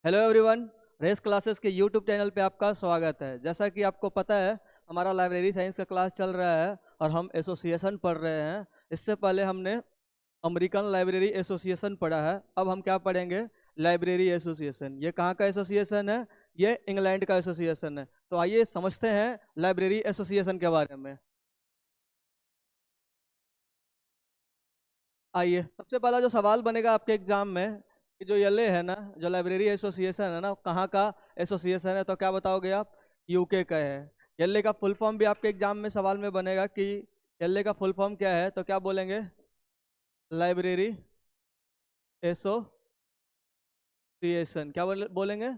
Hello everyone. Race classes के YouTube channel पे आपका स्वागत है। जैसा कि आपको पता है, हमारा लाइब्रेरी साइंस का क्लास चल रहा है और हम एसोसिएशन पढ़ रहे हैं। इससे पहले हमने अमेरिकन लाइब्रेरी एसोसिएशन पढ़ा है। अब हम क्या पढ़ेंगे? Library association. ये कहाँ का एसोसिएशन है? ये इंग्लैंड का एसोसिएशन है। तो आइए समझते हैं लाइब्रेरी एसोसिएशन के बारे में। आइए, सबसे पहला जो सवाल बनेगा आपके एग्जाम में कि जो ये है ना, जो लाइब्रेरी एसोसिएशन है ना, कहाँ का एसोसिएशन है? तो क्या बताओगे आप? यूके का है। ये का फुल फॉर्म भी आपके एग्जाम में सवाल में बनेगा कि ये का फुल फॉर्म क्या है, तो क्या बोलेंगे? Library association. क्या बोलेंगे?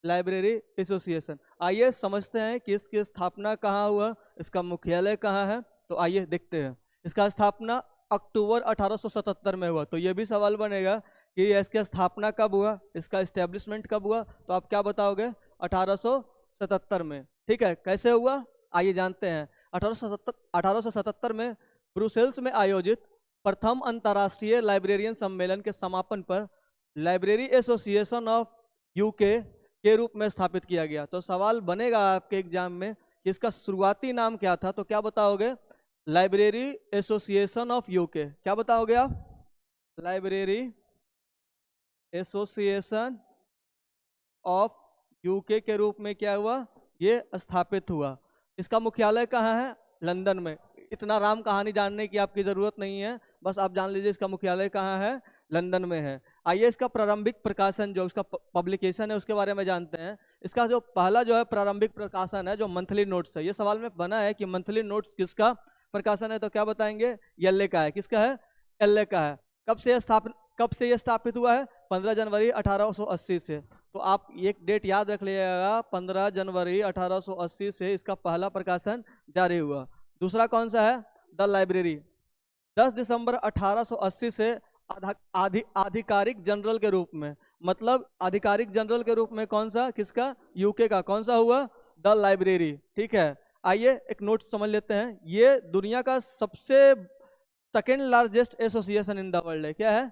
Library association. आइए समझते हैं कि इसकी स्थापना कहाँ हुआ, इसका मुख्यालय कहाँ है। तो आइए देखते हैं। इसका स्थापना अक्टूबर 1877 में हुआ। तो ये भी सवाल बनेगा कि इसकी स्थापना कब हुआ, इसका इस्टेब्लिशमेंट कब हुआ। तो आप क्या बताओगे? 1877 में। ठीक है, कैसे हुआ आइए जानते हैं। 1877 में ब्रुसेल्स में आयोजित प्रथम अंतर्राष्ट्रीय लाइब्रेरियन सम्मेलन के समापन पर लाइब्रेरी एसोसिएशन ऑफ यूके के रूप में स्थापित किया गया। तो सवाल बनेगा आपके एग्जाम में कि इसका शुरुआती नाम क्या था। तो क्या बताओगे? Library association of UK. क्या बताओगे आप? लाइब्रेरी एसोसिएशन ऑफ यूके के रूप में क्या हुआ? ये स्थापित हुआ। इसका मुख्यालय कहाँ है? लंदन में। इतना राम कहानी जानने की आपकी जरूरत नहीं है, बस आप जान लीजिए इसका मुख्यालय कहाँ है, लंदन में है। आइए इसका प्रारंभिक प्रकाशन, जो इसका पब्लिकेशन है, उसके बारे में जानते हैं। इसका जो पहला जो है प्रारंभिक प्रकाशन है, जो मंथली नोट्स है। ये सवाल में बना है कि मंथली नोट्स किसका प्रकाशन है। तो क्या बताएंगे? येल्ले का है। किसका है? येल्ले का है। कब से यह स्थापित हुआ है? 15 जनवरी 1880 से। तो आप एक डेट याद रख लीजिएगा, 15 जनवरी 1880 से इसका पहला प्रकाशन जारी हुआ। दूसरा कौन सा है? The library. 10 दिसंबर 1880 से आधिकारिक जनरल के रूप में। मतलब आधिकारिक जनरल के रूप में कौन सा? किसका? यूके का। कौन सा हुआ? The library. ठीक है, आइए एक नोट समझ लेते हैं। ये दुनिया का सबसे second largest association in the world है। क्या है?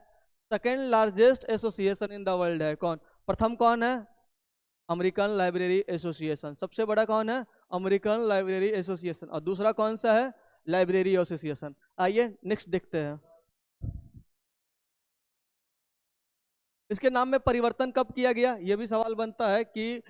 Second largest association in the world है। कौन? प्रथम कौन है? American library association. सबसे बड़ा कौन है? American library association. और दूसरा कौन सा है? Library association. आइए नेक्स्ट देखते हैं। इसके नाम में परिवर्तन कब किया गया? यह भी सवाल बनता है कि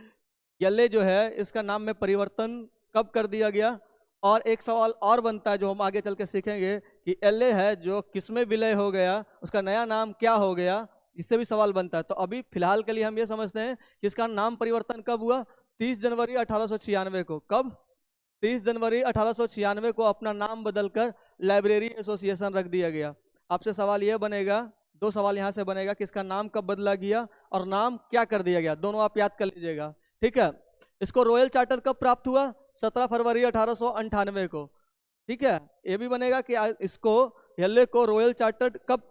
येल्ले जो है, इसका नाम में परिवर्तन कब कर दिया गया। और एक सवाल और बनता है जो हम आगे चल के सीखेंगे कि एलए है जो किसमें विलय हो गया, उसका नया नाम क्या हो गया। इससे भी सवाल बनता है। तो अभी फिलहाल के लिए हम ये समझते हैं कि इसका नाम परिवर्तन कब हुआ? 30 जनवरी 1896 को। कब? 30 जनवरी 1896 को अपना नाम बदलकर लाइब्रेरी एसोसिएशन रख दिया गया। आपसे सवाल यह बनेगा, दो सवाल यहाँ से बनेगा कि इसका नाम कब बदला गया और नाम क्या कर दिया गया। दोनों आप याद कर लीजिएगा। ठीक है, इसको रॉयल चार्टर कब प्राप्त हुआ? 17 फरवरी 1898 को। ठीक है, ये भी बनेगा कि इसको येल्ले को रॉयल चार्टर कब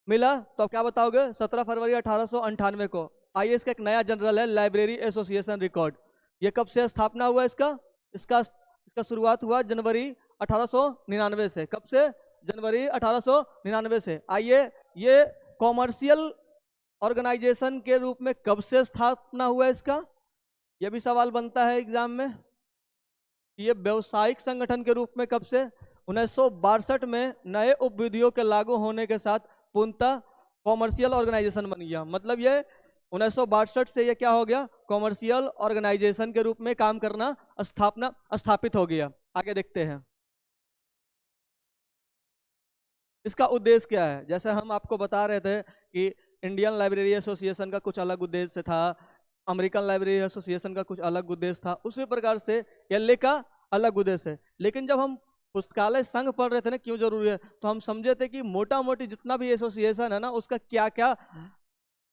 मिला। तो क्या बताओगे? 17 फरवरी 1898 को। आइए इसका एक नया जनरल है, लाइब्रेरी एसोसिएशन रिकॉर्ड। ये कब से स्थापना हुआ इसका? इसका शुरुआत हुआ जनवरी 1899 से। कब से? जनवरी 1899 से। आइए, ये कॉमर्शियल ऑर्गेनाइजेशन के रूप में कब से स्थापना हुआ इसका? यह भी सवाल बनता है एग्जाम में। ये व्यवसायिक संगठन के रूप में कब से? 1962 में नए उपविधियों के लागू होने के साथ पूर्णतः कॉमर्शियल ऑर्गेनाइजेशन बन गया। मतलब ये 1962 से ये क्या हो गया? कॉमर्शियल ऑर्गेनाइजेशन के रूप में काम करना स्थापित हो गया। आगे देखते हैं इसका उद्देश्य क्या है। जैसे हम आपको बता रहे थे कि इंडियन लाइब्रेरी एसोसिएशन का कुछ अलग उद्देश्य था, अमेरिकन लाइब्रेरी एसोसिएशन का कुछ अलग उद्देश्य था, उसी प्रकार से येल्ले का अलग उद्देश्य है। लेकिन जब हम पुस्तकालय संघ पढ़ रहे थे ना, क्यों जरूरी है, तो हम समझे थे कि मोटा मोटी जितना भी एसोसिएशन है ना, उसका क्या क्या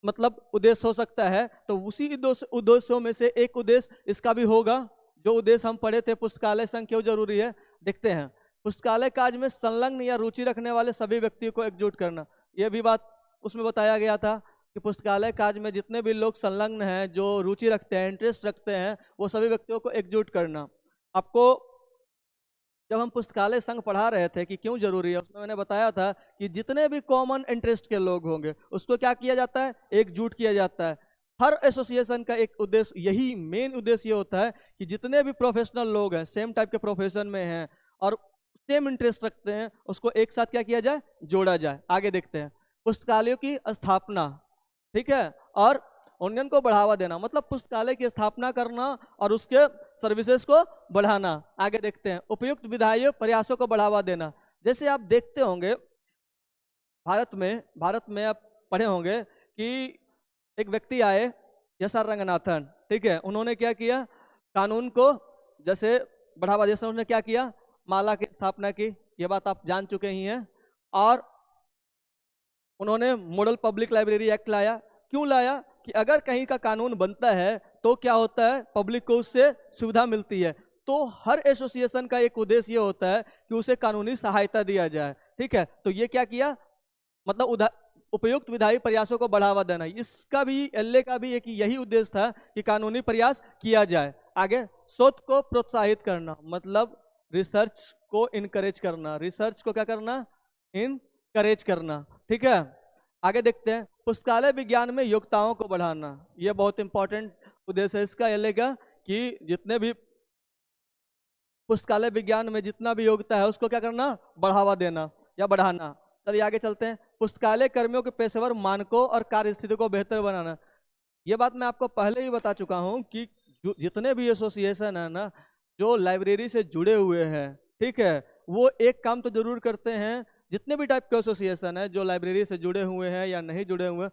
मतलब उद्देश्य हो सकता है। तो उसी उद्देश्यों में से एक उद्देश्य इसका भी होगा। जो उद्देश्य हम पढ़े थे पुस्तकालय संघ क्यों जरूरी है, देखते हैं। पुस्तकालय कार्य में संलग्न या रुचि रखने वाले सभी व्यक्तियों को एकजुट करना। यह भी बात उसमें बताया गया था कि पुस्तकालय कार्य में जितने भी लोग संलग्न हैं, जो रुचि रखते हैं, इंटरेस्ट रखते हैं, वो सभी व्यक्तियों को एकजुट करना। आपको जब हम पुस्तकालय संघ पढ़ा रहे थे कि क्यों जरूरी है, उसमें मैंने बताया था कि जितने भी कॉमन इंटरेस्ट के लोग होंगे उसको क्या किया जाता है? एकजुट किया जाता है। हर एसोसिएशन का एक उद्देश्य, यही मेन उद्देश्य ये होता है कि जितने भी प्रोफेशनल लोग हैं, सेम टाइप के प्रोफेशन में हैं और सेम इंटरेस्ट रखते हैं, उसको एक साथ क्या किया जाए, जोड़ा जाए। आगे देखते हैं, पुस्तकालयों की स्थापना, ठीक है, और उन्नयन को बढ़ावा देना, मतलब पुस्तकालय की स्थापना करना और उसके सर्विसेज को बढ़ाना। आगे देखते हैं, उपयुक्त विधायी प्रयासों को बढ़ावा देना। जैसे आप देखते होंगे भारत में आप पढ़े होंगे कि एक व्यक्ति आए, एस.आर. रंगनाथन, ठीक है, उन्होंने क्या किया, कानून को जैसे बढ़ावा, जैसे उन्होंने क्या किया, माला की स्थापना की, ये बात आप जान चुके ही हैं। और उन्होंने मॉडल पब्लिक लाइब्रेरी एक्ट लाया। क्यों लाया कि अगर कहीं का कानून बनता है तो क्या होता है, पब्लिक को उससे सुविधा मिलती है। तो हर एसोसिएशन का एक उद्देश्य ये होता है कि उसे कानूनी सहायता दिया जाए, ठीक है। तो ये क्या किया, मतलब उपयुक्त विधायी प्रयासों को बढ़ावा देना। इसका भी, एलए का भी एक यही उद्देश्य था कि कानूनी प्रयास किया जाए। आगे, शोध को प्रोत्साहित करना, मतलब रिसर्च को इनकरेज करना, रिसर्च को क्या करना, इनकरेज करना, ठीक है। आगे देखते हैं, पुस्तकालय विज्ञान में योग्यताओं को बढ़ाना। यह बहुत इंपॉर्टेंट उद्देश्य है इसका, एलए का, कि जितने भी पुस्तकालय विज्ञान में जितना भी योग्यता है उसको क्या करना, बढ़ावा देना या बढ़ाना। चलिए आगे चलते हैं, पुस्तकालय कर्मियों के पेशेवर मानकों और कार्य स्थिति को बेहतर बनाना। ये बात मैं आपको पहले ही बता चुका हूँ कि जितने भी एसोसिएशन है ना, जो लाइब्रेरी से जुड़े हुए हैं, ठीक है, वो एक काम तो जरूर करते हैं। जितने भी टाइप के एसोसिएशन है जो लाइब्रेरी से जुड़े हुए हैं या नहीं जुड़े हुए हैं,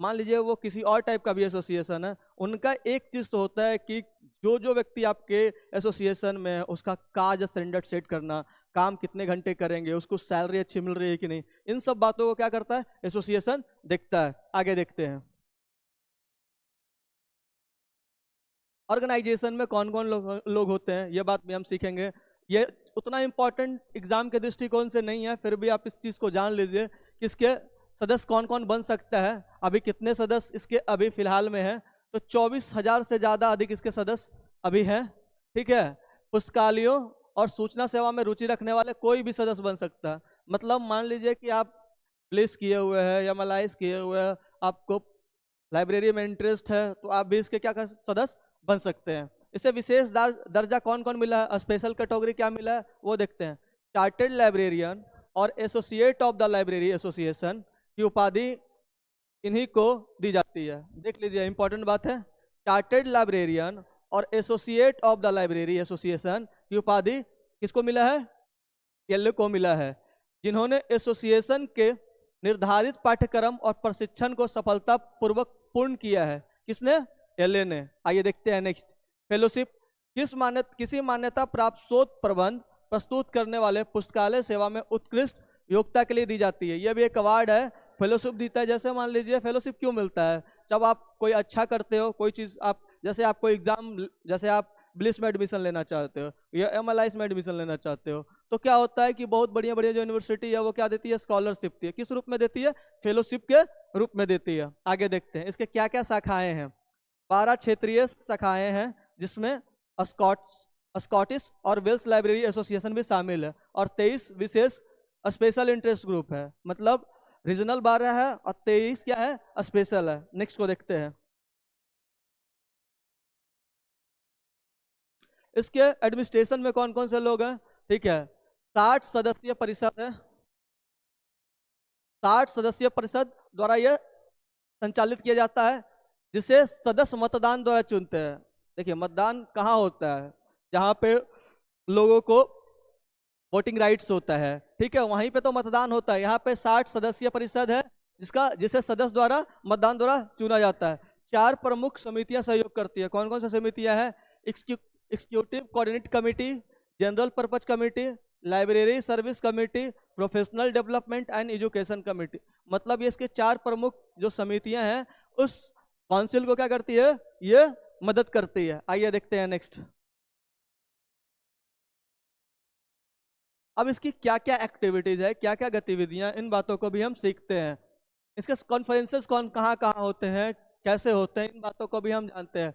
मान लीजिए वो किसी और टाइप का भी एसोसिएशन है, उनका एक चीज़ तो होता है कि जो व्यक्ति आपके एसोसिएशन में है उसका कार्य स्टैंडर्ड सेट करना, काम कितने घंटे करेंगे, उसको सैलरी अच्छी मिल रही है कि नहीं, इन सब बातों को क्या करता है, एसोसिएशन देखता है। आगे देखते हैं, ऑर्गेनाइजेशन में कौन कौन लोग होते हैं, ये बात भी हम सीखेंगे। ये उतना इम्पोर्टेंट एग्जाम के दृष्टिकोण से नहीं है, फिर भी आप इस चीज़ को जान लीजिए कि इसके सदस्य कौन कौन बन सकता है। अभी कितने सदस्य इसके अभी फिलहाल में हैं, तो 24,000 से ज़्यादा अधिक इसके सदस्य अभी हैं, ठीक है। पुस्तकालयों और सूचना सेवा में रुचि रखने वाले कोई भी सदस्य बन सकता है। मतलब मान लीजिए कि आप प्लेस किए हुए हैं या मलाइज किए हुए हैं, आपको लाइब्रेरी में इंटरेस्ट है, तो आप भी इसके क्या कर सदस्य बन सकते हैं। इसे विशेष दर्जा कौन कौन मिला है, स्पेशल कैटेगरी क्या मिला है, वो देखते हैं। चार्टर्ड लाइब्रेरियन और associate of the library association की उपाधि इन्हीं को दी जाती है। देख लीजिए, इंपॉर्टेंट बात है, चार्टर्ड लाइब्रेरियन और associate of the library association की उपाधि किसको मिला है, एलए को मिला है, जिन्होंने एसोसिएशन के निर्धारित पाठ्यक्रम और प्रशिक्षण को सफलतापूर्वक पूर्ण किया है। किसने, एलए ने। आइए देखते हैं नेक्स्ट, फेलोशिप किसी मान्यता प्राप्त शोध प्रबंध प्रस्तुत करने वाले पुस्तकालय सेवा में उत्कृष्ट योग्यता के लिए दी जाती है। यह भी एक अवार्ड है, फेलोशिप देता है। जैसे मान लीजिए फेलोशिप क्यों मिलता है, जब आप कोई अच्छा करते हो, कोई चीज़ आप, जैसे आप कोई एग्जाम, जैसे आप ब्लिस में एडमिशन लेना चाहते हो या एमएलआईस में एडमिशन लेना चाहते हो, तो क्या होता है कि बहुत बढ़िया बढ़िया जो यूनिवर्सिटी है वो क्या देती है, स्कॉलरशिप देती है। किस रूप में देती है, फेलोशिप के रूप में देती है। आगे देखते हैं इसके क्या क्या शाखाएं हैं। 12 क्षेत्रीय शाखाएं हैं, जिसमें स्कॉटिश और वेल्स लाइब्रेरी एसोसिएशन भी शामिल है, और 23 विशेष स्पेशल इंटरेस्ट ग्रुप है। मतलब रीजनल 12 है और 23 क्या है, स्पेशल है। नेक्स्ट को देखते हैं, इसके एडमिनिस्ट्रेशन में कौन कौन से लोग हैं, ठीक है। 60 सदस्यीय परिषद है, 60 सदस्यीय परिषद द्वारा यह संचालित किया जाता है, जिसे सदस्य मतदान द्वारा चुनते हैं। देखिए मतदान कहाँ होता है, जहाँ पे लोगों को वोटिंग राइट्स होता है, ठीक है, वहीं पे तो मतदान होता है। यहाँ पे 60 सदस्यीय परिषद है, जिसे सदस्य द्वारा मतदान द्वारा चुना जाता है। 4 प्रमुख समितियां सहयोग करती है। कौन कौन सी समितियां हैं, executive coordinate committee, general purpose committee, library service committee, professional development and education committee. मतलब ये इसके 4 प्रमुख जो समितियां हैं, उस काउंसिल को क्या करती है, ये मदद करती है। आइए देखते हैं नेक्स्ट, अब इसकी क्या क्या एक्टिविटीज है, क्या क्या गतिविधियां, इन बातों को भी हम सीखते हैं। इसके कॉन्फ्रेंसेस कहाँ कहाँ होते हैं, कैसे होते हैं, इन बातों को भी हम जानते हैं।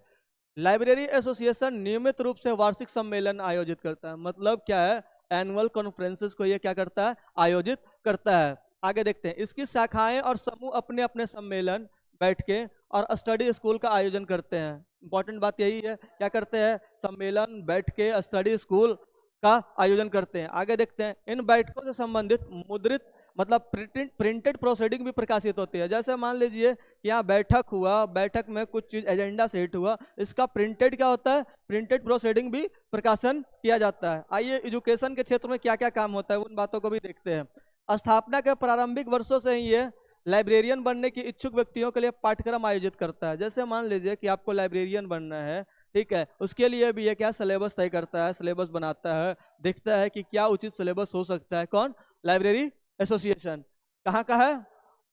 लाइब्रेरी एसोसिएशन नियमित रूप से वार्षिक सम्मेलन आयोजित करता है। मतलब क्या है, एनुअल कॉन्फ्रेंसेस को ये क्या करता है, आयोजित करता है। आगे देखते हैं, इसकी शाखाएं और समूह अपने अपने सम्मेलन बैठ के और स्टडी स्कूल का आयोजन करते हैं। इंपॉर्टेंट बात यही है, क्या करते हैं, सम्मेलन बैठ के स्टडी स्कूल का आयोजन करते हैं। आगे देखते हैं, इन बैठकों से संबंधित मुद्रित मतलब प्रिंटेड प्रोसीडिंग भी प्रकाशित होती है। जैसे मान लीजिए कि यहाँ बैठक हुआ, बैठक में कुछ चीज एजेंडा सेट हुआ, इसका प्रिंटेड क्या होता है, प्रिंटेड प्रोसीडिंग भी प्रकाशन किया जाता है। आइए एजुकेशन के क्षेत्र में क्या क्या काम होता है उन बातों को भी देखते हैं। स्थापना के प्रारंभिक वर्षों से ही ये लाइब्रेरियन बनने की इच्छुक व्यक्तियों के लिए पाठ्यक्रम आयोजित करता है। जैसे मान लीजिए कि आपको लाइब्रेरियन बनना है, ठीक है, उसके लिए भी ये क्या सिलेबस तय करता है, सिलेबस बनाता है, देखता है कि क्या उचित सिलेबस हो सकता है। कौन, लाइब्रेरी एसोसिएशन। कहाँ का है,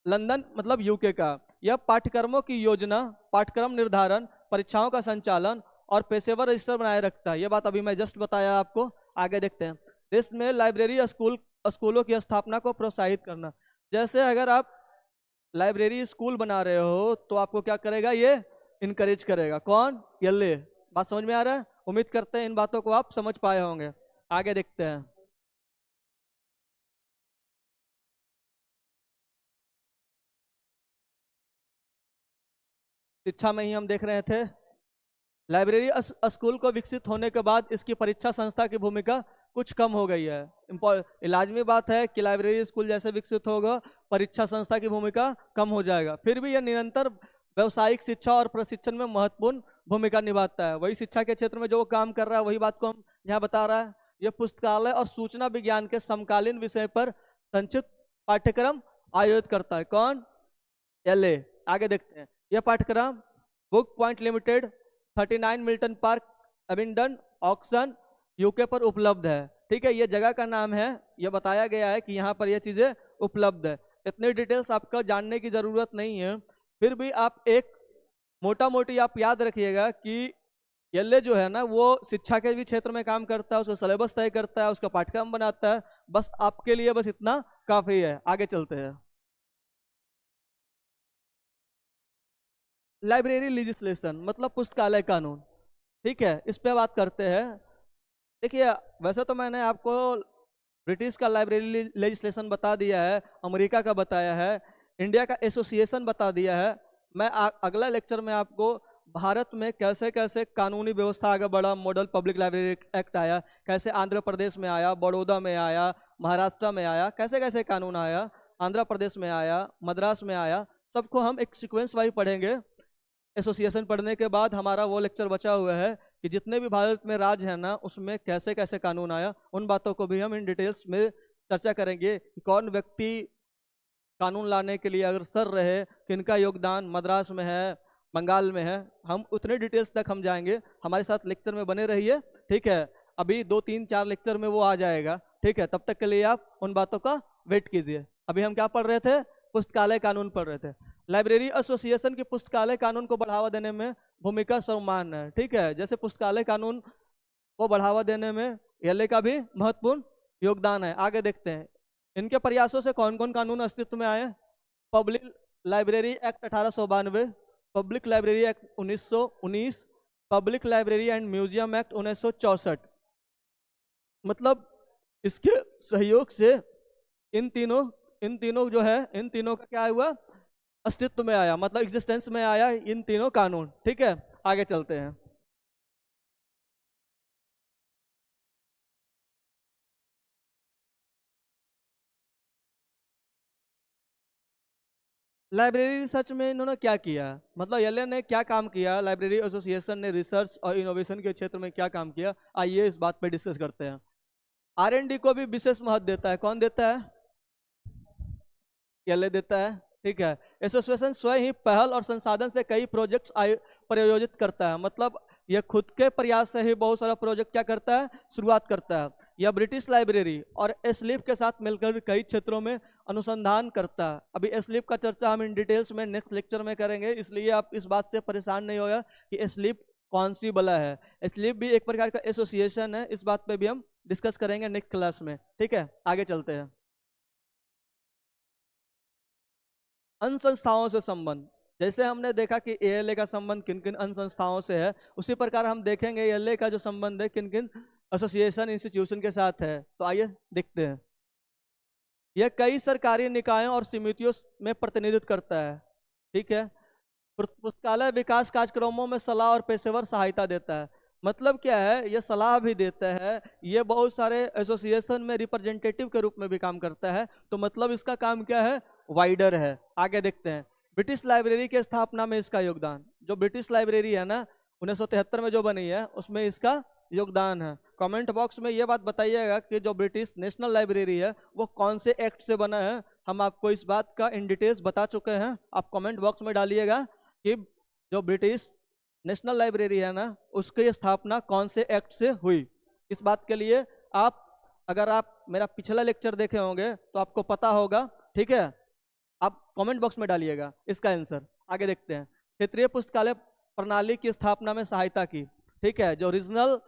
लंदन मतलब यूके का। यह पाठ्यक्रमों की योजना, पाठ्यक्रम निर्धारण, परीक्षाओं का संचालन और पेशेवर रजिस्टर बनाए रखता है। यह बात अभी मैं जस्ट बताया आपको। आगे देखते हैं, देश में लाइब्रेरी स्कूलों की स्थापना को प्रोत्साहित करना। जैसे अगर आप लाइब्रेरी स्कूल बना रहे हो तो आपको क्या करेगा, ये इनकरेज करेगा। कौन, ये बात समझ में आ रहा है? उम्मीद करते हैं इन बातों को आप समझ पाए होंगे। आगे देखते हैं, शिक्षा में ही हम देख रहे थे, लाइब्रेरी स्कूल को विकसित होने के बाद इसकी परीक्षा संस्था की भूमिका कुछ कम हो गई है। लाजमी बात है कि लाइब्रेरी स्कूल जैसे विकसित होगा, परीक्षा संस्था की भूमिका कम हो जाएगा। फिर भी यह निरंतर व्यवसायिक शिक्षा और प्रशिक्षण में महत्वपूर्ण भूमिका निभाता है। वही शिक्षा के क्षेत्र में जो काम कर रहा है वही बात को हम यहाँ बता रहा है। यह पुस्तकालय और सूचना विज्ञान के समकालीन विषय पर संक्षिप्त पाठ्यक्रम आयोजित करता है। कौन, एलए। आगे देखते हैं, यह पाठ्यक्रम book point limited 39 Milton Park Abingdon Oxon UK पर उपलब्ध है। ठीक है, ये जगह का नाम है, ये बताया गया है कि यहाँ पर ये चीजें उपलब्ध है। इतनी डिटेल्स आपको जानने की जरूरत नहीं है, फिर भी आप एक मोटा मोटी आप याद रखिएगा कि ये जो है ना वो शिक्षा के भी क्षेत्र में काम करता है, उसका सिलेबस तय करता है, उसका पाठ्यक्रम बनाता है। बस आपके लिए बस इतना काफी है। आगे चलते हैं, लाइब्रेरी लेजिस्लेशन मतलब पुस्तकालय कानून। ठीक है, इस पे बात करते हैं। देखिए, वैसे तो मैंने आपको ब्रिटिश का लाइब्रेरी लेजिस्लेशन बता दिया है, अमेरिका का बताया है, इंडिया का एसोसिएशन बता दिया है। मैं अगला लेक्चर में आपको भारत में कैसे कैसे कानूनी व्यवस्था आगे बढ़ा, मॉडल पब्लिक लाइब्रेरी एक्ट आया, कैसे आंध्र प्रदेश में आया, बड़ौदा में आया, महाराष्ट्र में आया, कैसे कैसे कानून आया, आंध्र प्रदेश में आया, मद्रास में आया, सबको हम एक सीक्वेंस वाइज पढ़ेंगे। एसोसिएशन पढ़ने के बाद हमारा वो लेक्चर बचा हुआ है कि जितने भी भारत में राज्य है ना उसमें कैसे कैसे कानून आया, उन बातों को भी हम इन डिटेल्स में चर्चा करेंगे कि कौन व्यक्ति कानून लाने के लिए अग्रसर रहे, किनका योगदान मद्रास में है, बंगाल में है। हम उतने डिटेल्स तक हम जाएंगे, हमारे साथ लेक्चर में बने रहिए। ठीक है, अभी 2 3 4 लेक्चर में वो आ जाएगा। ठीक है, तब तक के लिए आप उन बातों का वेट कीजिए। अभी हम क्या पढ़ रहे थे, पुस्तकालय कानून पढ़ रहे थे। लाइब्रेरी एसोसिएशन की पुस्तकालय कानून को बढ़ावा देने में भूमिका सर्वमान्य है। ठीक है, जैसे पुस्तकालय कानून को बढ़ावा देने में एलए का भी महत्वपूर्ण योगदान है। आगे देखते हैं, इनके प्रयासों से कौन कौन कानून अस्तित्व में आए। Public library act 1892, public library act 1919, public library and museum act 1964। मतलब इसके सहयोग से इन तीनों जो है, इन तीनों का क्या हुआ, अस्तित्व में आया, मतलब एग्जिस्टेंस में आया इन तीनों कानून। ठीक है, आगे चलते हैं। लाइब्रेरी रिसर्च में इन्होंने क्या किया, मतलब एलए ने क्या काम किया, लाइब्रेरी एसोसिएशन ने रिसर्च और इनोवेशन के क्षेत्र में क्या काम किया, आइए इस बात पे डिस्कस करते हैं। आर&डी को भी विशेष महत्व देता है। कौन देता है, एलए देता है। ठीक है, एसोसिएशन स्वयं ही पहल और संसाधन से कई प्रोजेक्ट्स प्रायोजित करता है, मतलब यह खुद के प्रयास से ही बहुत सारा प्रोजेक्ट क्या करता है, शुरुआत करता है। यह ब्रिटिश लाइब्रेरी और एस्लीप के साथ मिलकर कई क्षेत्रों में अनुसंधान करता है। अभी एस्लीप का चर्चा हम इन डिटेल्स में नेक्स्ट लेक्चर में करेंगे, इसलिए आप इस बात से परेशान नहीं होगा कि एस्लीप कौन सी बला है। एस्लीप भी एक प्रकार का एसोसिएशन है, इस बात पे भी हम डिस्कस करेंगे नेक्स्ट क्लास में। ठीक है, आगे चलते हैं। अन्य संस्थाओं से संबंध, जैसे हमने देखा कि एएलए का संबंध किन किन अन्य संस्थाओं से है, उसी प्रकार हम देखेंगे एएलए का जो संबंध है किन किन एसोसिएशन इंस्टीट्यूशन के साथ है। तो आइए देखते हैं। यह कई सरकारी निकायों और समितियों में प्रतिनिधित्व करता है। ठीक है, पुस्तकालय विकास कार्यक्रमों में सलाह और पेशेवर सहायता देता है। मतलब क्या है, ये सलाह भी देता है, ये बहुत सारे एसोसिएशन में रिप्रेजेंटेटिव के रूप में भी काम करता है। तो मतलब इसका काम क्या है, वाइडर है। आगे देखते हैं ब्रिटिश लाइब्रेरी की स्थापना में इसका योगदान। जो ब्रिटिश लाइब्रेरी है ना 1973 में जो बनी है, उसमें इसका योगदान है। कमेंट बॉक्स में ये बात बताइएगा कि जो ब्रिटिश नेशनल लाइब्रेरी है वो कौन से एक्ट से बना है। हम आपको इस बात का इन डिटेल्स बता चुके हैं, आप कमेंट बॉक्स में डालिएगा कि जो ब्रिटिश नेशनल लाइब्रेरी है ना उसकी स्थापना कौन से एक्ट से हुई। इस बात के लिए आप, अगर आप मेरा पिछला लेक्चर देखे होंगे तो आपको पता होगा, ठीक है। आप कमेंट बॉक्स में डालिएगा इसका आंसर। आगे देखते हैं क्षेत्रीय पुस्तकालय प्रणाली की स्थापना में सहायता की, ठीक है। जो रीजनल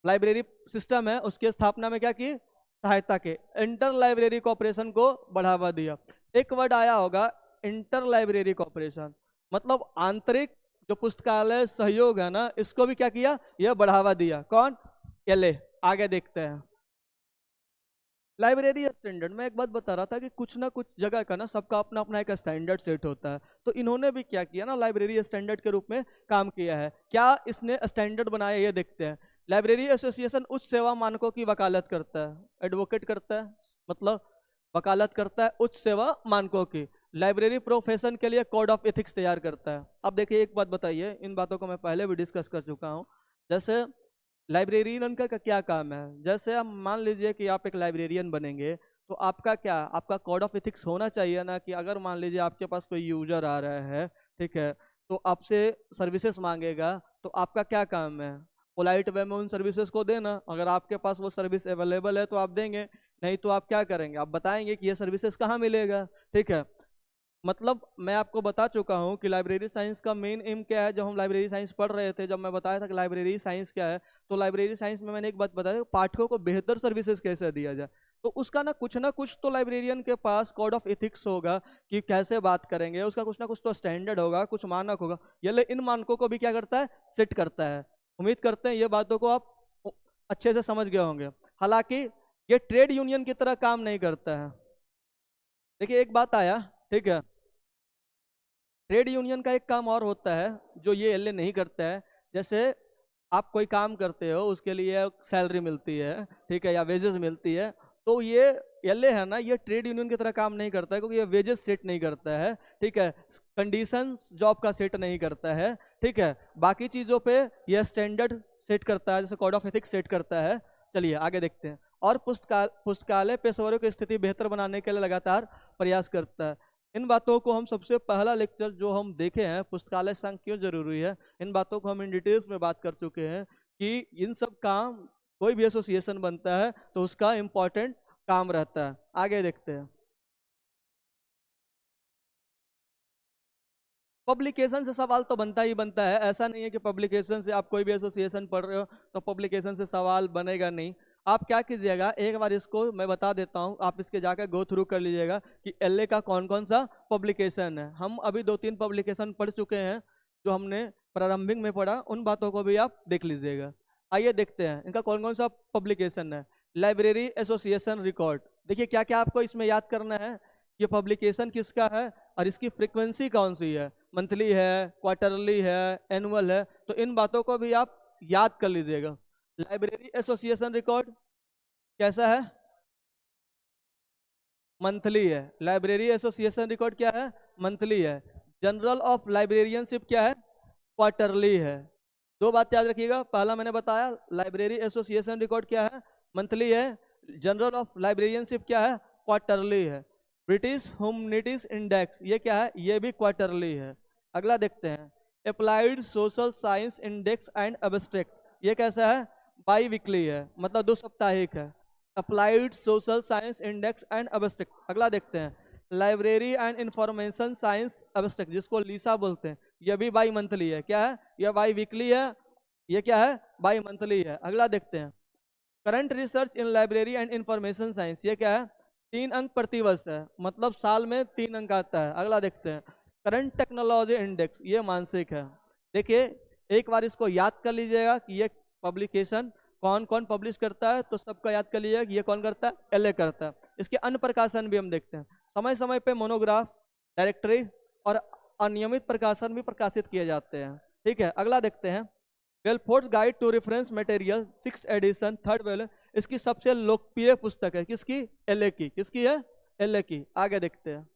लाइब्रेरी सिस्टम है उसकी स्थापना में क्या की, सहायता के। इंटर लाइब्रेरी कॉपरेशन को बढ़ावा दिया। एक वर्ड आया होगा इंटर लाइब्रेरी कॉपरेशन, मतलब आंतरिक जो पुस्तकालय सहयोग है ना इसको भी क्या किया, यह बढ़ावा दिया। कौन, एलए। आगे देखते हैं लाइब्रेरी स्टैंडर्ड। मैं एक बात बता रहा था कि कुछ ना कुछ जगह का ना सबका अपना अपना एक स्टैंडर्ड सेट होता है। तो इन्होंने भी क्या किया ना, लाइब्रेरी स्टैंडर्ड के रूप में काम किया है। क्या इसने स्टैंडर्ड बनाया ये देखते हैं। लाइब्रेरी एसोसिएशन उच्च सेवा मानकों की वकालत करता है, एडवोकेट करता है, मतलब वकालत करता है उच्च सेवा मानकों की। लाइब्रेरी प्रोफेशन के लिए कोड ऑफ एथिक्स तैयार करता है। अब देखिए एक बात बताइए, इन बातों को मैं पहले भी डिस्कस कर चुका हूँ। जैसे लाइब्रेरियन का क्या काम है, जैसे आप मान लीजिए कि आप एक लाइब्रेरियन बनेंगे तो आपका क्या, आपका कोड ऑफ एथिक्स होना चाहिए ना, कि अगर मान लीजिए आपके पास कोई यूजर आ रहा है, ठीक है, तो आपसे सर्विसेज मांगेगा तो आपका क्या काम है, पोलाइट वे में उन सर्विसेज को देना। अगर आपके पास वो सर्विस अवेलेबल है तो आप देंगे, नहीं तो आप क्या करेंगे, आप बताएंगे कि ये सर्विसेज कहाँ मिलेगा, ठीक है। मतलब मैं आपको बता चुका हूँ कि लाइब्रेरी साइंस का मेन एम क्या है। जब हम लाइब्रेरी साइंस पढ़ रहे थे, जब मैं बताया था कि लाइब्रेरी साइंस क्या है, तो लाइब्रेरी साइंस में मैंने एक बात बताया, पाठकों को बेहतर सर्विसेज कैसे दिया जाए। तो उसका ना कुछ तो लाइब्रेरियन के पास कोड ऑफ एथिक्स होगा कि कैसे बात करेंगे, उसका कुछ ना कुछ तो स्टैंडर्ड होगा, कुछ मानक होगा। ये इन मानकों को भी क्या करता है, सेट करता है। उम्मीद करते हैं ये बातों को आप अच्छे से समझ गए होंगे। हालांकि ये ट्रेड यूनियन की तरह काम नहीं करता है। देखिए एक बात आया, ठीक है, ट्रेड यूनियन का एक काम और होता है जो ये एलए नहीं करता है। जैसे आप कोई काम करते हो, उसके लिए सैलरी मिलती है, ठीक है, या वेजेस मिलती है, तो ये एलए है ना, ये ट्रेड यूनियन की तरह काम नहीं करता है, क्योंकि ये वेजेस सेट नहीं करता है, ठीक है, कंडीशंस जॉब का सेट नहीं करता है, ठीक है। बाकी चीज़ों पे ये स्टैंडर्ड सेट करता है, जैसे कोड ऑफ एथिक्स सेट करता है। चलिए आगे देखते हैं। और पुस्तकालय पेशेवरों की स्थिति बेहतर बनाने के लिए लगातार प्रयास करता है। इन बातों को हम सबसे पहला लेक्चर जो हम देखे हैं, पुस्तकालय संघ क्यों जरूरी है, इन बातों को हम इन डिटेल्स में बात कर चुके हैं कि इन सब काम, कोई भी एसोसिएशन बनता है तो उसका इम्पोर्टेंट काम रहता है। आगे देखते हैं। पब्लिकेशन से सवाल तो बनता ही बनता है, ऐसा नहीं है कि पब्लिकेशन से आप कोई भी एसोसिएशन पढ़ रहे हो तो पब्लिकेशन से सवाल बनेगा नहीं। आप क्या कीजिएगा, एक बार इसको मैं बता देता हूँ, आप इसके जाकर गो थ्रू कर लीजिएगा कि एलए का कौन कौन सा पब्लिकेशन है। हम अभी 2-3 पब्लिकेशन पढ़ चुके हैं जो हमने प्रारंभिक में पढ़ा, उन बातों को भी आप देख लीजिएगा। आइए देखते हैं इनका कौन कौन सा पब्लिकेशन है। लाइब्रेरी एसोसिएशन रिकॉर्ड, देखिए क्या क्या आपको इसमें याद करना है, ये पब्लिकेशन किसका है और इसकी फ्रिक्वेंसी कौन सी है, मंथली है, क्वार्टरली है, एनुअल है, तो इन बातों को भी आप याद कर लीजिएगा। लाइब्रेरी एसोसिएशन रिकॉर्ड कैसा है, मंथली है। लाइब्रेरी एसोसिएशन रिकॉर्ड क्या है, मंथली है। जनरल ऑफ लाइब्रेरियनशिप क्या है, क्वार्टरली है। दो बात याद रखिएगा, पहला मैंने बताया लाइब्रेरी एसोसिएशन रिकॉर्ड क्या है, मंथली है। जनरल ऑफ लाइब्रेरियनशिप क्या है, क्वार्टरली है। ब्रिटिश ह्यूमैनिटीज इंडेक्स ये क्या है, ये भी क्वार्टरली है। अगला देखते हैं applied social science index and abstract, ये कैसा है, बाई वीकली है, मतलब 2 साप्ताहिक है। Applied social science index and abstract. अगला देखते हैं library and information science abstract, जिसको लीसा बोलते हैं, यह भी बाई मंथली है। क्या है, यह बाई वीकली है, ये क्या है, बाई मंथली है। अगला देखते हैं current research in library and information science, ये क्या है, 3 अंक प्रति वर्ष है, मतलब साल में 3 अंक आता है। अगला देखते हैं करंट टेक्नोलॉजी इंडेक्स, ये मानसिक है। देखिए एक बार इसको याद कर लीजिएगा कि ये पब्लिकेशन कौन कौन पब्लिश करता है, तो सबका याद कर लीजिएगा कि ये कौन करता है, एलए करता है। इसके अन्य प्रकाशन भी हम देखते हैं, समय समय पे मोनोग्राफ, डायरेक्टरी और अनियमित प्रकाशन भी प्रकाशित किए जाते हैं। ठीक है, अगला देखते हैं। Walford guide to reference material 6 edition 3rd volume, इसकी सबसे लोकप्रिय पुस्तक है। किसकी? एलए की। किसकी है? एलए की। आगे देखते हैं।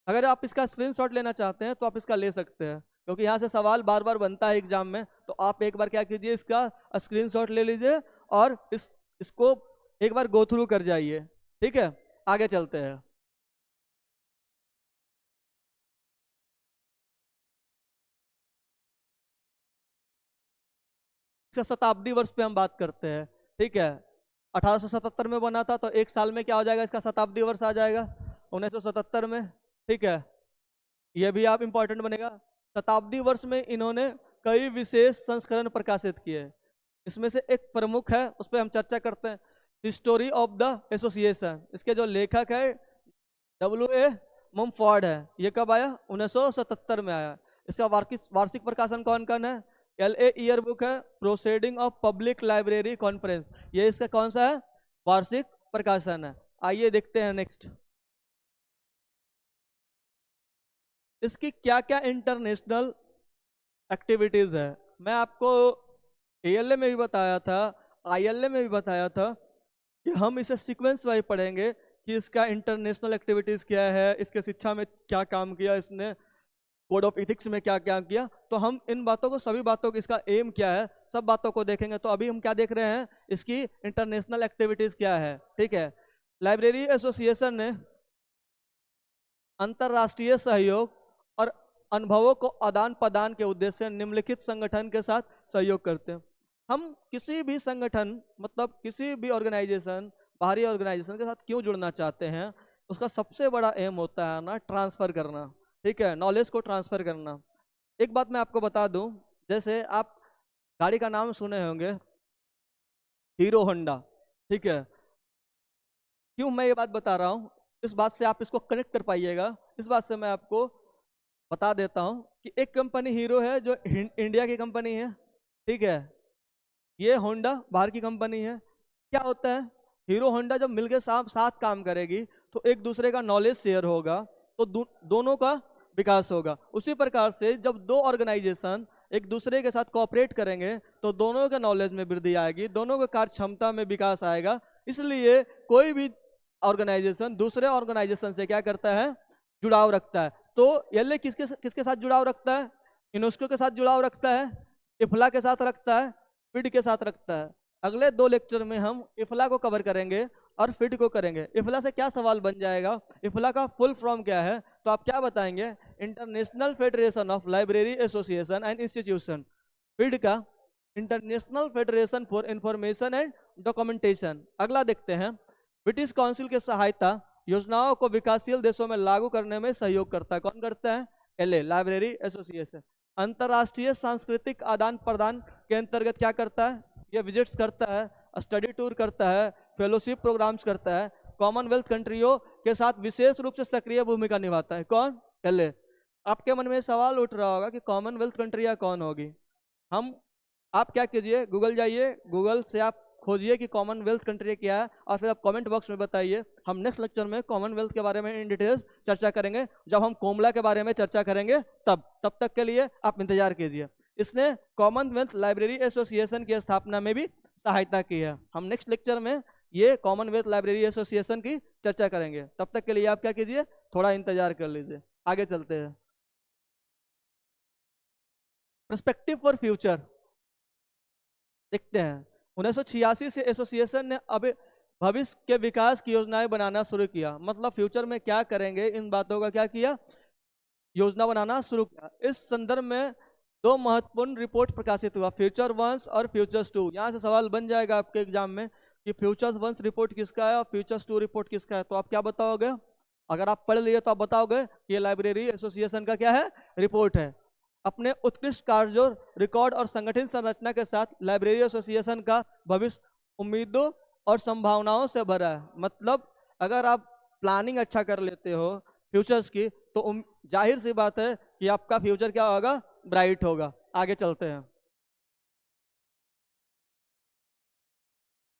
अगर आप इसका स्क्रीनशॉट लेना चाहते हैं तो आप इसका ले सकते हैं, क्योंकि यहाँ से सवाल बार बार बनता है एग्जाम में। तो आप एक बार क्या कीजिए, इसका स्क्रीनशॉट ले लीजिए और इसको एक बार गो थ्रू कर जाइए। ठीक है, आगे चलते हैं। इसका शताब्दी वर्ष पे हम बात करते हैं। ठीक है, 1877 में बना था, तो एक साल में क्या हो जाएगा, इसका शताब्दी वर्ष आ जाएगा 1977 में। ठीक है, यह भी आप इंपॉर्टेंट बनेगा। शताब्दी वर्ष में इन्होंने कई विशेष संस्करण प्रकाशित किए। इसमें से एक प्रमुख है, उस पर हम चर्चा करते हैं, हिस्टोरी ऑफ द एसोसिएशन। इसके जो लेखक है W.A. ममफोर्ड है। ये कब आया? 1977 में आया। इसका वार्षिक प्रकाशन कौन कौन है? LA ईयर बुक है, proceeding of public library conference, ये इसका कौन सा है? वार्षिक प्रकाशन है। आइए देखते हैं नेक्स्ट, इसकी क्या क्या इंटरनेशनल एक्टिविटीज है। मैं आपको ALA में भी बताया था, ILA में भी बताया था कि हम इसे सीक्वेंस वाइज पढ़ेंगे कि इसका इंटरनेशनल एक्टिविटीज क्या है, इसके शिक्षा में क्या काम किया, इसने कोड ऑफ इथिक्स में क्या क्या किया। तो हम इन बातों को, सभी बातों को, इसका एम क्या है, सब बातों को देखेंगे। तो अभी हम क्या देख रहे हैं, इसकी इंटरनेशनल एक्टिविटीज क्या है। ठीक है, लाइब्रेरी एसोसिएशन ने अंतरराष्ट्रीय सहयोग और अनुभवों को आदान प्रदान के उद्देश्य से निम्नलिखित संगठन के साथ सहयोग करते हैं। हम किसी भी संगठन, मतलब किसी भी ऑर्गेनाइजेशन, बाहरी ऑर्गेनाइजेशन के साथ क्यों जुड़ना चाहते हैं, उसका सबसे बड़ा एम होता है ना, ट्रांसफर करना। ठीक है, नॉलेज को ट्रांसफर करना। एक बात मैं आपको बता दूं, जैसे आप गाड़ी का नाम सुने होंगे, हीरो होंडा। ठीक है, क्यों मैं ये बात बता रहा हूँ, इस बात से आप इसको कनेक्ट कर पाइएगा। इस बात से मैं आपको बता देता हूँ कि एक कंपनी हीरो है जो इंडिया की कंपनी है। ठीक है, ये होंडा बाहर की कंपनी है। क्या होता है, हीरो होंडा जब मिलकर साथ काम करेगी तो एक दूसरे का नॉलेज शेयर होगा, तो दोनों का विकास होगा। उसी प्रकार से जब दो ऑर्गेनाइजेशन एक दूसरे के साथ कोऑपरेट करेंगे तो दोनों के नॉलेज में वृद्धि आएगी, दोनों के कार्य क्षमता में विकास आएगा। इसलिए कोई भी ऑर्गेनाइजेशन दूसरे ऑर्गेनाइजेशन से क्या करता है, जुड़ाव रखता है। तो ये किसके किसके साथ जुड़ाव रखता है? यूनेस्को के साथ जुड़ाव रखता है, इफ्ला के साथ रखता है, फिड के साथ रखता है। अगले 2 लेक्चर में हम इफ्ला को कवर करेंगे और फिड को करेंगे। इफ्ला से क्या सवाल बन जाएगा, इफ्ला का फुल फॉर्म क्या है, तो आप क्या बताएंगे? International federation of library association and institution. फिड का international federation for information and documentation. अगला देखते हैं, ब्रिटिश काउंसिल की सहायता योजनाओं को विकासशील देशों में लागू करने में सहयोग करता है। कौन करता है? LA library association. अंतरराष्ट्रीय सांस्कृतिक आदान प्रदान के अंतर्गत क्या करता है? ये विजिट्स करता है, स्टडी टूर करता है, फेलोशिप प्रोग्राम्स करता है, कॉमनवेल्थ कंट्रियों के साथ विशेष रूप से सक्रिय भूमिका निभाता है। कौन? LA। आपके मन में सवाल उठ रहा होगा कि कॉमनवेल्थ कंट्रियाँ कौन होगी। आप क्या कीजिए, गूगल जाइए, गूगल से आप खोजिए कि कॉमनवेल्थ कंट्री क्या है और फिर आप कमेंट बॉक्स में बताइए। हम नेक्स्ट लेक्चर में कॉमनवेल्थ के बारे में इन डिटेल्स चर्चा करेंगे। जब हम कोमला के बारे में चर्चा करेंगे तब तक के लिए आप इंतजार कीजिए। इसने कॉमनवेल्थ लाइब्रेरी एसोसिएशन की स्थापना में भी सहायता की है। हम नेक्स्ट लेक्चर में ये कॉमनवेल्थ लाइब्रेरी एसोसिएशन की चर्चा करेंगे। तब तक के लिए आप क्या कीजिए, थोड़ा इंतजार कर लीजिए। आगे चलते हैं, पर्सपेक्टिव फॉर फ्यूचर देखते हैं। 1986 से एसोसिएशन ने अब भविष्य के विकास की योजनाएं बनाना शुरू किया। मतलब फ्यूचर में क्या करेंगे, इन बातों का क्या किया, योजना बनाना शुरू किया। इस संदर्भ में 2 महत्वपूर्ण रिपोर्ट प्रकाशित हुआ, फ्यूचर 1 और फ्यूचर्स 2। यहाँ से सवाल बन जाएगा आपके एग्जाम में कि फ्यूचर्स 1 रिपोर्ट किसका है और फ्यूचर्स 2 रिपोर्ट किसका है। तो आप क्या बताओगे? अगर आप पढ़ लिए तो आप बताओगे कि ये लाइब्रेरी एसोसिएशन का क्या है, रिपोर्ट है। अपने उत्कृष्ट कार्यों, रिकॉर्ड और संगठित संरचना के साथ लाइब्रेरी एसोसिएशन का भविष्य उम्मीदों और संभावनाओं से भरा है। मतलब अगर आप प्लानिंग अच्छा कर लेते हो फ्यूचर्स की, तो जाहिर सी बात है कि आपका फ्यूचर क्या होगा, ब्राइट होगा। आगे चलते हैं,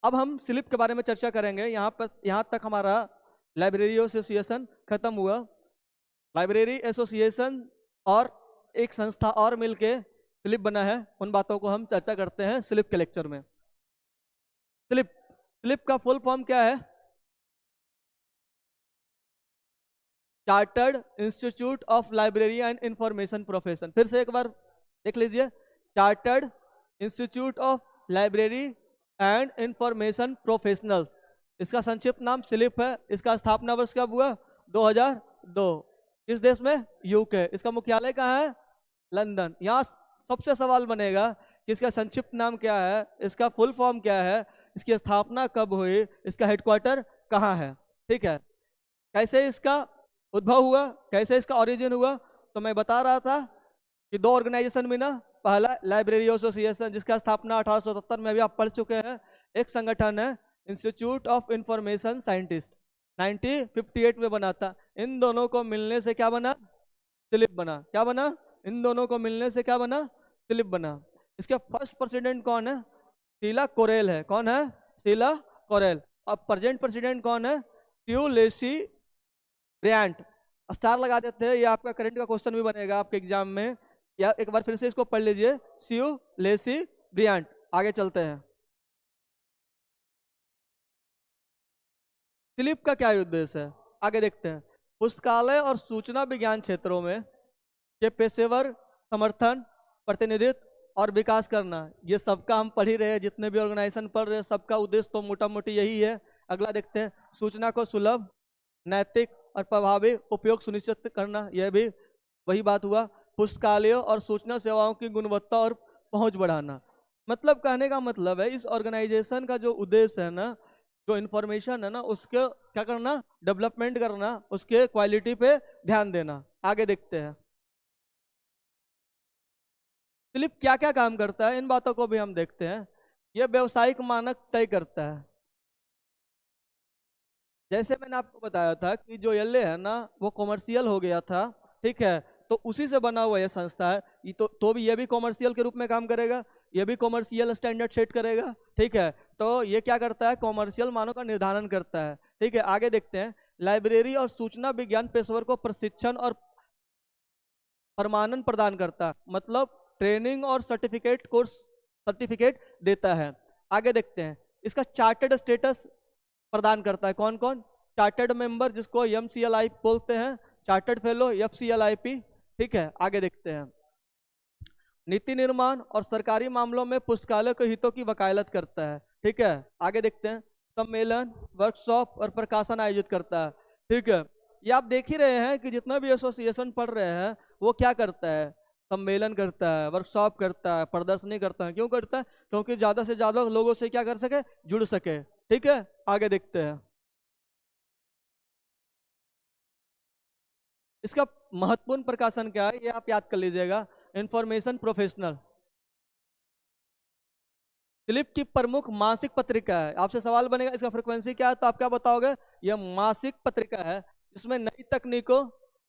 अब हम स्लिप के बारे में चर्चा करेंगे। यहाँ तक हमारा लाइब्रेरी एसोसिएशन खत्म हुआ। लाइब्रेरी एसोसिएशन और एक संस्था और मिलके स्लिप बना है, उन बातों को हम चर्चा करते हैं स्लिप के लेक्चर में। स्लिप, स्लिप का फुल फॉर्म क्या है? Chartered institute of library and information profession. फिर से एक बार देख लीजिए, chartered institute of library and information professionals, इसका संक्षिप्त नाम स्लिप है। इसका स्थापना वर्ष कब हुआ? 2002। किस देश में? यूके। इसका मुख्यालय कहाँ है? लंदन। यहाँ सबसे सवाल बनेगा कि इसका संक्षिप्त नाम क्या है, इसका फुल फॉर्म क्या है, इसकी स्थापना कब हुई, इसका हेडक्वार्टर कहाँ है। ठीक है, कैसे इसका उद्भव हुआ, कैसे इसका ओरिजिन हुआ, तो मैं बता रहा था कि दो ऑर्गेनाइजेशन में ना, पहला लाइब्रेरी एसोसिएशन जिसका स्थापना 1877 में अभी आप पढ़ चुके हैं, एक संगठन है इंस्टीट्यूट ऑफ इंफॉर्मेशन साइंटिस्ट, 1958 में बना था। इन दोनों को मिलने से क्या बना? स्लिप बना। क्या बना? इन दोनों को मिलने से क्या बना? स्लिप बना। इसके फर्स्ट प्रेसिडेंट कौन है? शीला कोरेल है। कौन है? शीला कोरेल। अब प्रेजेंट प्रेसिडेंट कौन है? ट्यू लेसी ब्रियांट। स्टार लगा देते हैं, ये आपका करंट का क्वेश्चन भी बनेगा आपके एग्जाम में, या एक बार फिर से इसको पढ़ लीजिए, स्यू लेसी ब्रियांट। आगे चलते हैं। स्लिप का क्या उद्देश्य है, आगे देखते हैं। पुस्तकालय और सूचना विज्ञान क्षेत्रों में के पेशेवर समर्थन, प्रतिनिधित्व और विकास करना, ये सबका हम पढ़ ही रहे हैं, जितने भी ऑर्गेनाइजेशन पढ़ रहे हैं सबका उद्देश्य तो मोटा मोटी यही है। अगला देखते हैं, सूचना को सुलभ, नैतिक और प्रभावी उपयोग सुनिश्चित करना, यह भी वही बात हुआ। पुस्तकालयों और सूचना सेवाओं की गुणवत्ता और पहुंच बढ़ाना। मतलब कहने का मतलब है, इस ऑर्गेनाइजेशन का जो उद्देश्य है ना, जो इन्फॉर्मेशन है ना, उसके क्या करना? डेवलपमेंट करना, उसके क्वालिटी पे ध्यान देना। आगे देखते हैं, स्लिप क्या क्या काम करता है, इन बातों को भी हम देखते हैं। यह व्यवसायिक मानक तय करता है। जैसे मैंने आपको बताया था कि जो एलए है ना, वो कॉमर्शियल हो गया था, ठीक है, तो उसी से बना हुआ यह संस्था है। ये तो भी ये भी कॉमर्शियल के रूप में काम करेगा, ये भी कॉमर्शियल स्टैंडर्ड सेट करेगा, ठीक है। तो ये क्या करता है? कॉमर्शियल मानों का निर्धारण करता है, ठीक है। आगे देखते हैं, लाइब्रेरी और सूचना विज्ञान पेशेवर को प्रशिक्षण और प्रमाणन प्रदान करता है, मतलब ट्रेनिंग और सर्टिफिकेट देता है। आगे देखते हैं, इसका चार्टर्ड स्टेटस प्रदान करता है। कौन कौन? चार्टर्ड मेंबर जिसको MCLI बोलते हैं, चार्टर्ड फेलो FCLIP, ठीक है। आगे देखते हैं, नीति निर्माण और सरकारी मामलों में पुस्तकालय के हितों की वकालत करता है, ठीक है। आगे देखते हैं, सम्मेलन, वर्कशॉप और प्रकाशन आयोजित करता है, ठीक है। ये आप देख ही रहे हैं कि जितना भी एसोसिएशन पढ़ रहे हैं वो क्या करता है? सम्मेलन करता है, वर्कशॉप करता है, प्रदर्शनी करता है। क्यों करता है? क्योंकि ज्यादा से ज्यादा लोगों से क्या कर सके? जुड़ सके, ठीक है। आगे देखते हैं, इसका महत्वपूर्ण प्रकाशन क्या है, ये आप याद कर लीजिएगा। इंफॉर्मेशन प्रोफेशनल स्लिप की प्रमुख मासिक पत्रिका है। आपसे सवाल बनेगा इसका फ्रीक्वेंसी क्या है, तो आप क्या बताओगे? यह मासिक पत्रिका है जिसमें नई तकनीकों,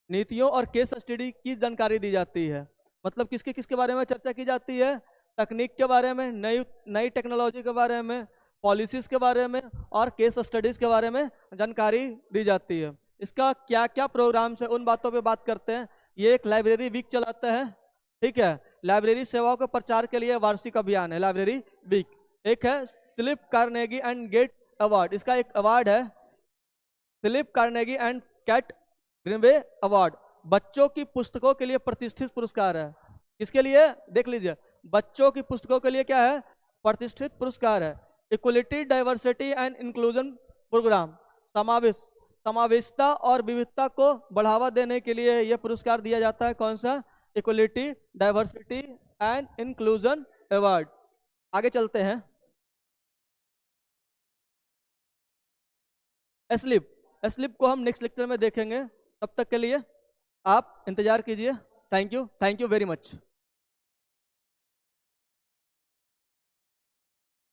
नीतियों और केस स्टडी की जानकारी दी जाती है। मतलब किसके किसके बारे में चर्चा की जाती है? तकनीक के बारे में, नई नई टेक्नोलॉजी के बारे में, पॉलिसीज के बारे में और केस स्टडीज के बारे में जानकारी दी जाती है। इसका क्या क्या प्रोग्राम्स है, उन बातों पे बात करते हैं। ये एक लाइब्रेरी वीक चलाता है, ठीक है। लाइब्रेरी सेवाओं के प्रचार के लिए वार्षिक अभियान है लाइब्रेरी वीक। एक है CILIP Carnegie and Kate award, इसका एक अवार्ड है, CILIP Carnegie and Kate Greenaway award. बच्चों की पुस्तकों के लिए प्रतिष्ठित पुरस्कार है। किसके लिए? देख लीजिए, बच्चों की पुस्तकों के लिए क्या है? प्रतिष्ठित पुरस्कार है। Equality, diversity and inclusion programme, समावेशिता और विविधता को बढ़ावा देने के लिए यह पुरस्कार दिया जाता है। कौन सा? Equality, diversity and inclusion award. आगे चलते हैं, स्लिप, स्लिप को हम नेक्स्ट लेक्चर में देखेंगे। तब तक के लिए आप इंतजार कीजिए। Thank you very much.